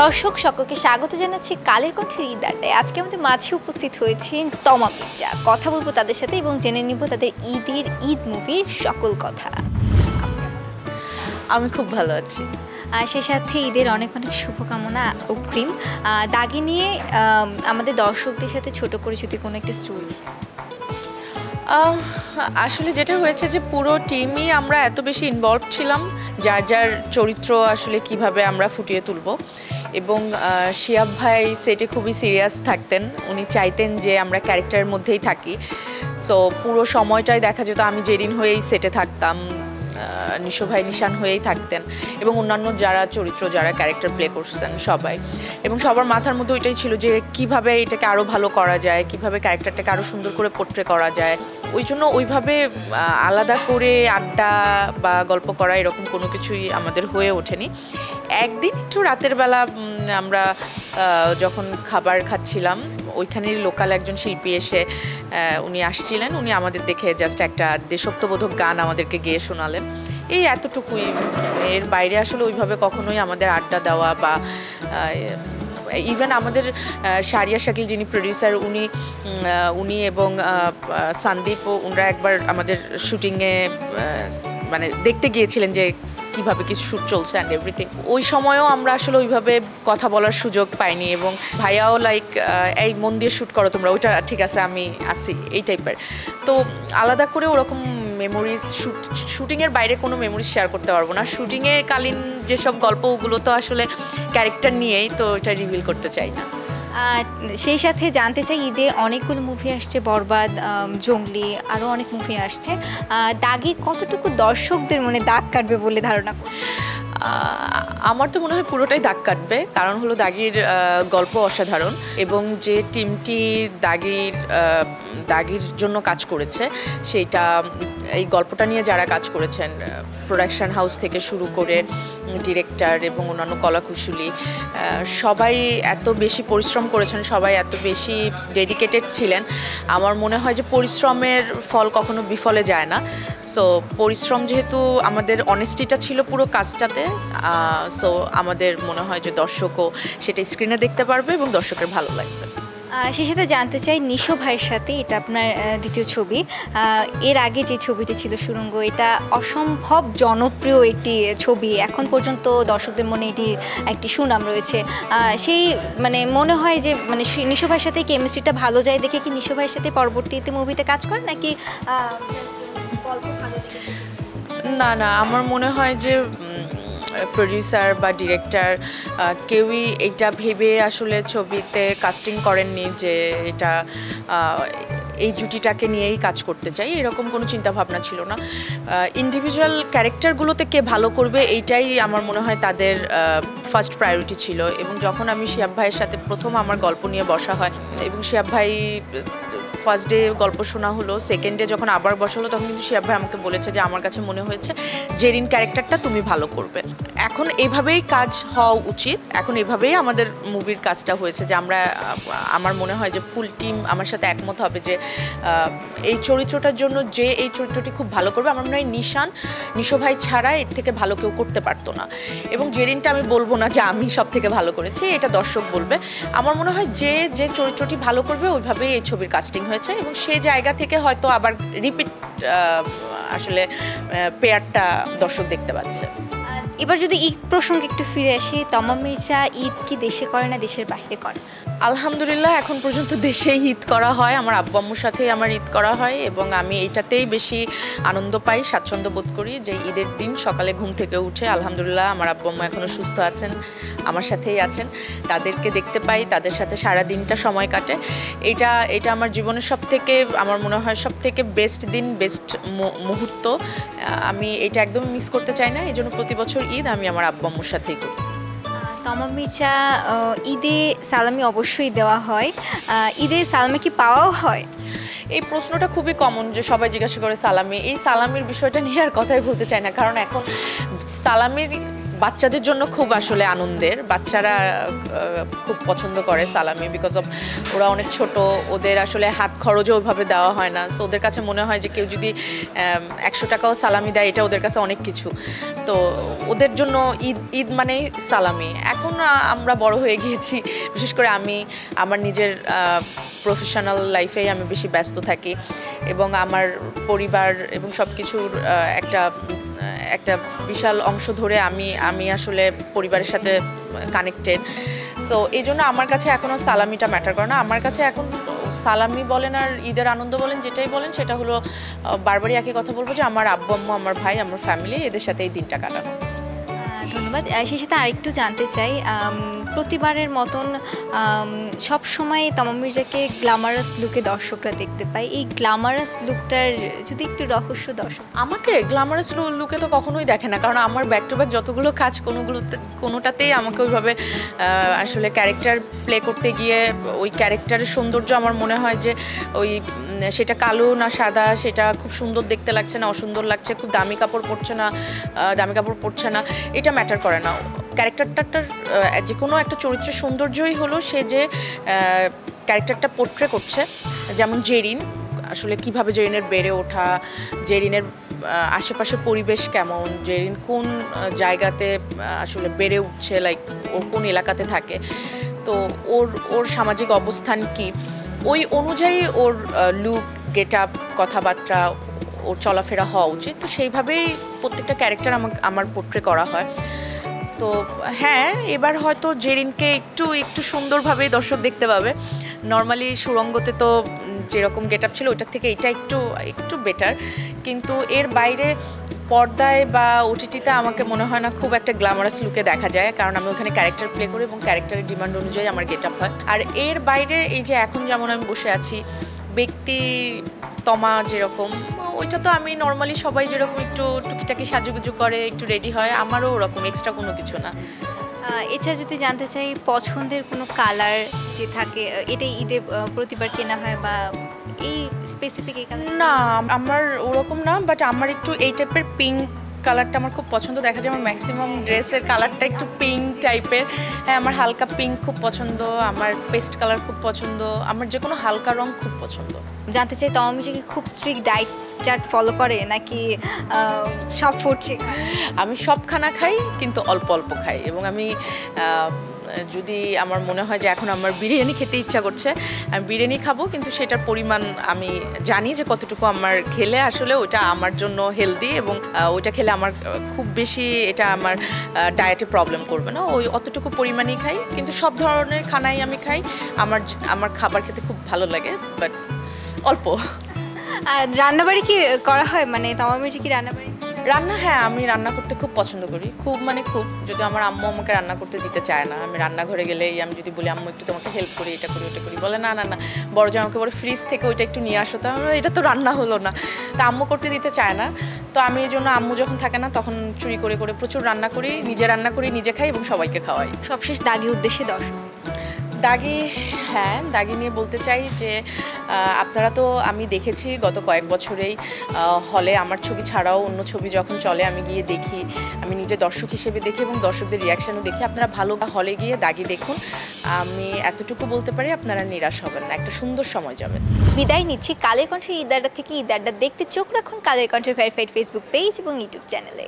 দর্শক সকলকে স্বাগত জানাচ্ছি কালের কণ্ঠের ঈদ আড্ডায়। আজকে আমাদের মাঝে উপস্থিত হয়েছেন তমা মির্জা। কথা বলবো তাদের সাথে এবং জেনে নিব তাদের ঈদ মুভির সকল কথা। আমি খুব ভালো আছি। সেই সাথে ঈদের অনেক অনেক শুভকামনা অগ্রিম। দাগি নিয়ে আমাদের দর্শকদের সাথে ছোট করে যদি কোনো একটা স্টোরি। আসলে যেটা হয়েছে যে পুরো টিমই আমরা এত বেশি ইনভলভ ছিলাম, যার যার চরিত্র আসলে কিভাবে আমরা ফুটিয়ে তুলব। এবং শিয়াব ভাই সেটে খুবই সিরিয়াস থাকতেন, উনি চাইতেন যে আমরা ক্যারেক্টারের মধ্যেই থাকি। সো পুরো সময়টাই দেখা যেত আমি জেরিন হয়েই সেটে থাকতাম, নিশো ভাই নিশান হয়েই থাকতেন এবং অন্যান্য যারা চরিত্র যারা ক্যারেক্টার প্লে করছেন সবাই। এবং সবার মাথার মধ্যে ওইটাই ছিল যে কিভাবে এটাকে আরও ভালো করা যায়, কিভাবে ক্যারেক্টারটাকে আরও সুন্দর করে পোট্রে করা যায়। ওই জন্য ওইভাবে আলাদা করে আড্ডা বা গল্প করা এরকম কোনো কিছুই আমাদের হয়ে ওঠেনি। একদিন একটু রাতের বেলা আমরা যখন খাবার খাচ্ছিলাম, ওইখানের লোকাল একজন শিল্পী এসে উনি আসছিলেন, উনি আমাদের দেখে জাস্ট একটা দেশাত্মবোধক গান আমাদেরকে গেয়ে শোনালেন। এই এতটুকুই, এর বাইরে আসলে ওইভাবে কখনোই আমাদের আড্ডা দেওয়া বা ইভেন আমাদের শারিয়া শাকিল যিনি প্রডিউসার উনি এবং সন্দীপও ওনারা একবার আমাদের শুটিংয়ে মানে দেখতে গিয়েছিলেন যে কীভাবে কিছু শ্যুট চলছে অ্যান্ড এভরিথিং। ওই সময়ও আমরা আসলে ওইভাবে কথা বলার সুযোগ পাইনি এবং ভাইয়াও লাইক এই মন দিয়ে শ্যুট করো তোমরা, ওইটা ঠিক আছে আমি আসি, এই টাইপের। তো আলাদা করে ওরকম মেমোরিজ শুটিংয়ের বাইরে কোনো মেমোরিজ শেয়ার করতে পারবো না। শুটিংয়ে কালীন যেসব গল্প ওগুলো তো আসলে ক্যারেক্টার নিয়েই, তো এটা রিভিল করতে চাই না। সেই সাথে জানতে চাই, ঈদে অনেকগুলো মুভি আসছে, বরবাদ, জঙ্গলি, আরও অনেক মুভি আসছে। দাগি কতটুকু দর্শকদের মনে দাগ কাটবে বলে ধারণা? আমার তো মনে হয় পুরোটাই দাগ কাটবে, কারণ হলো দাগির গল্প অসাধারণ এবং যে টিমটি দাগির জন্য কাজ করেছে সেইটা, এই গল্পটা নিয়ে যারা কাজ করেছেন, প্রোডাকশন হাউস থেকে শুরু করে ডিরেক্টর এবং অন্যান্য কলাকুশলী সবাই এত বেশি পরিশ্রম করেছেন, সবাই এত বেশি ডেডিকেটেড ছিলেন। আমার মনে হয় যে পরিশ্রমের ফল কখনো বিফলে যায় না। সো পরিশ্রম যেহেতু, আমাদের অনেস্টিটা ছিল পুরো কাজটাতে, সো আমাদের মনে হয় যে দর্শকও সেটা স্ক্রিনে দেখতে পারবে এবং দর্শকের ভালো লাগবে। সেই সাথে জানতে চাই, নিশো ভাইয়ের সাথে এটা আপনার দ্বিতীয় ছবি। এর আগে যে ছবিটি ছিল সুড়ঙ্গ, এটা অসম্ভব জনপ্রিয় একটি ছবি, এখন পর্যন্ত দর্শকদের মনে এটির একটি সুনাম রয়েছে। সেই মানে মনে হয় যে মানে নিশো ভাইয়ের সাথে কেমিস্ট্রিটা ভালো যায় দেখে কি নিশো ভাইয়ের সাথে পরবর্তীতে মুভিতে কাজ করেন, নাকি গল্প ভালো লেগেছে? না, আমার মনে হয় যে প্রডিউসার বা ডিরেক্টর কেউই এইটা ভেবে আসলে ছবিতে কাস্টিং করেননি যে এটা এই জুটিটাকে নিয়েই কাজ করতে চাই, এরকম কোনো চিন্তাভাবনা ছিল না। ইন্ডিভিজুয়াল ক্যারেক্টারগুলোতে কে ভালো করবে এইটাই আমার মনে হয় তাদের ফার্স্ট প্রায়োরিটি ছিল। এবং যখন আমি শিয়াব ভাইয়ের সাথে প্রথম আমার গল্প নিয়ে বসা হয় এবং শিয়াব ভাই ফার্স্ট ডে গল্প শোনা হলো, সেকেন্ড ডে যখন আবার বসা হলো, তখন কিন্তু শিয়াব ভাই আমাকে বলেছে যে আমার কাছে মনে হয়েছে জেরিন ক্যারেক্টারটা তুমি ভালো করবে। এখন এইভাবেই কাজ হওয়া উচিত, এখন এভাবেই আমাদের মুভির কাজটা হয়েছে যে আমার মনে হয় যে ফুল টিম আমার সাথে একমত হবে যে এই চরিত্রটার জন্য যে এই চরিত্রটি খুব ভালো করবে, আমার মনে হয় নিশো ভাই ছাড়া এর থেকে ভালো কেউ করতে পারতো না। এবং জেরিনটা আমি বলবো না যে আমি সব থেকে ভালো করেছি, এটা দর্শক বলবে। আমার মনে হয় যে চরিত্রটি ভালো করবে ওইভাবেই এই ছবির কাস্টিং হয়েছে এবং সেই জায়গা থেকে হয়তো আবার রিপিট আসলে পেয়ারটা দর্শক দেখতে পাচ্ছে। এবার যদি ঈদ প্রসঙ্গে একটু ফিরে আসি, তমা মির্জা ঈদ কি দেশে করে না দেশের বাইরে করে? আলহামদুলিল্লাহ এখন পর্যন্ত দেশেই ঈদ করা হয়, আমার আব্বু আম্মুর সাথেই আমার ঈদ করা হয় এবং আমি এইটাতেই বেশি আনন্দ পাই, স্বাচ্ছন্দ্য বোধ করি যে ঈদের দিন সকালে ঘুম থেকে উঠে আলহামদুলিল্লাহ আমার আব্বু আম্মু এখনও সুস্থ আছেন, আমার সাথেই আছেন, তাদেরকে দেখতে পাই, তাদের সাথে সারা দিনটা সময় কাটে। এটা আমার জীবনের সবথেকে, আমার মনে হয় সবথেকে বেস্ট দিন, বেস্ট মুহূর্ত। আমি এটা একদম মিস করতে চাই না, এই জন্য প্রতি বছর ঈদ আমি আমার আব্বু আম্মুর সাথেই করি। তমা মির্জা, ঈদে সালামি অবশ্যই দেওয়া হয়, ঈদে সালামি কি পাওয়াও হয়? এই প্রশ্নটা খুবই কমন যে সবাই জিজ্ঞাসা করে সালামি। এই সালামির বিষয়টা নিয়ে আর কথাই বলতে চাই না, কারণ এখন সালামি বাচ্চাদের জন্য খুব আসলে আনন্দের। বাচ্চারা খুব পছন্দ করে সালামি, বিকজ অফ ওরা অনেক ছোট, ওদের আসলে হাত খরচও ওইভাবে দেওয়া হয় না। সো ওদের কাছে মনে হয় যে কেউ যদি 100 টাকাও সালামি দেয় এটা ওদের কাছে অনেক কিছু। তো ওদের জন্য ঈদ মানেই সালামি। এখন আমরা বড় হয়ে গিয়েছি, বিশেষ করে আমি আমার নিজের প্রফেশনাল লাইফেই আমি বেশি ব্যস্ত থাকি এবং আমার পরিবার এবং সব কিছুর একটা বিশাল অংশ ধরে আমি আসলে পরিবারের সাথে কানেক্টেড। সো এই জন্য আমার কাছে এখনও সালামিটা ম্যাটার করে না। আমার কাছে এখন সালামি বলেন আর ঈদের আনন্দ বলেন, যেটাই বলেন সেটা হলো বারবারই একই কথা বলবো যে আমার আব্বু আম্মু, আমার ভাই, আমার ফ্যামিলি, এদের সাথে এই দিনটা কাটানো। ধন্যবাদ। সেই সাথে আরেকটু জানতে চাই, প্রতিবারের মতন সব সময় তমা মির্জাকে গ্ল্যামারাস লুকে দর্শকরা দেখতে পায়। এই গ্ল্যামারাস লুকটার যদি একটু রহস্য দর্শক। আমাকে গ্ল্যামারাস লুকে তো কখনোই দেখে না, কারণ আমার ব্যাক টু ব্যাক যতগুলো কাজ কোনোটাতেই আমাকে ওইভাবে আসলে ক্যারেক্টার প্লে করতে গিয়ে ওই ক্যারেক্টারের সৌন্দর্য আমার মনে হয় যে ওই সেটা কালো না সাদা, সেটা খুব সুন্দর দেখতে লাগছে না অসুন্দর লাগছে, খুব দামি কাপড় পরছে না, এটা ম্যাটার করে না। ক্যারেক্টারটার যে কোনো একটা চরিত্রের সৌন্দর্যই হলো সে যে ক্যারেক্টারটা পোর্ট্রে করছে। যেমন জেরিন, আসলে কিভাবে জেরিনের বেড়ে ওঠা, জেরিনের আশেপাশে পরিবেশ কেমন, জেরিন কোন জায়গাতে আসলে বেড়ে উঠছে, লাইক ও কোন এলাকাতে থাকে, তো ওর সামাজিক অবস্থান কি, ওই অনুযায়ী ওর লুক, গেট আপ, কথাবার্তা, ওর চলাফেরা হওয়া উচিত। তো সেইভাবেই প্রত্যেকটা ক্যারেক্টার আমার পোর্ট্রে করা হয়। তো হ্যাঁ, এবার হয়তো জেরিনকে একটু সুন্দরভাবে দর্শক দেখতে পাবে। নর্মালি সুরঙ্গতে তো যেরকম গেট আপ ছিল ওটার থেকে এটা একটু বেটার, কিন্তু এর বাইরে পর্দায় বা ওটিটিতে আমাকে মনে হয় না খুব একটা গ্ল্যামারাস লুকে দেখা যায়, কারণ আমি ওখানে ক্যারেক্টার প্লে করি এবং ক্যারেক্টারের ডিমান্ড অনুযায়ী আমার গেট আপ হয়। আর এর বাইরে এই যে এখন যেমন আমি বসে আছি, ব্যক্তি তমা যেরকম, ওইটা তো আমি নর্মালি সবাই যেরকম একটু টুকিটাকি সাজুগুজু করে একটু রেডি হয়, আমারও ওরকম এক্সট্রা কোনো কিছু না। এছাড়া যদি জানতে চাই পছন্দের কোনো কালার যে থাকে, এটাই ঈদে প্রতিবার কেনা হয় বা এই স্পেসিফিক এই কালার? না, আমার ওরকম না, বাট আমার একটু এই টাইপের পিঙ্ক কালারটা আমার খুব পছন্দ। দেখা যায় আমার ম্যাক্সিমাম ড্রেসের কালারটা একটু পিঙ্ক টাইপের। হ্যাঁ, আমার হালকা পিঙ্ক খুব পছন্দ, আমার পেস্ট কালার খুব পছন্দ, আমার যে কোনো হালকা রং খুব পছন্দ। জানতে চাই তমা মির্জা কি খুব স্ট্রিক্ট ডায়েট চার্ট ফলো করে নাকি সব ফুড শেখায়? আমি সব খানা খাই, কিন্তু অল্প অল্প খাই, এবং আমি যদি আমার মনে হয় যে এখন আমার বিরিয়ানি খেতে ইচ্ছা করছে, আমি বিরিয়ানি খাবো, কিন্তু সেটার পরিমাণ আমি জানি যে কতটুকু আমার খেলে আসলে ওটা আমার জন্য হেলদি, এবং ওইটা খেলে আমার খুব বেশি এটা আমার ডায়েটে প্রবলেম করবে না, ওই অতটুকু পরিমাণেই খাই। কিন্তু সব ধরনের খানাই আমি খাই, আমার খাবার খেতে খুব ভালো লাগে, বাট অল্প। রান্নাবাড়ি কি করা হয়, মানে তমা মির্জা কি রান্নাবাড়ি? রান্না, হ্যাঁ, আমি রান্না করতে খুব পছন্দ করি, খুব যদি আমার আম্মু আমাকে রান্না করতে দিতে চায় না, আমি রান্নাঘরে গেলেই আমি যদি বলি আম্মু একটু তোমাকে হেল্প করি, এটা করি ওটা করি, বলে না না না, বড় যে আমাকে বলে ফ্রিজ থেকে ওইটা একটু নিয়ে আসো, তো এটা তো রান্না হলো না, তা আম্মু করতে দিতে চায় না। তো আমি এই জন্য আম্মু যখন থাকে না তখন চুরি করে প্রচুর রান্না করি, নিজে খাই এবং সবাইকে খাওয়াই। সবশেষ দাগি উদ্দেশ্যে দর্শক। দাগি নিয়ে বলতে চাই যে আপনারা তো, আমি দেখেছি গত কয়েক বছরেই হলে আমার ছবি ছাড়াও অন্য ছবি যখন চলে আমি গিয়ে দেখি, আমি নিজে দর্শক হিসেবে দেখি এবং দর্শকদের রিয়াকশানও দেখি। আপনারা ভালো হলে গিয়ে দাগি দেখুন, আমি এতটুকু বলতে পারি আপনারা নিরাশ হবেন না, একটা সুন্দর সময় যাবেন। বিদায় নিচ্ছি কালের কণ্ঠের ঈদ আড্ডা থেকে। ঈদ আড্ডা দেখতে চোখ রাখুন কালের কণ্ঠের ভেরিফাইড ফেসবুক পেজ এবং ইউটিউব চ্যানেলে।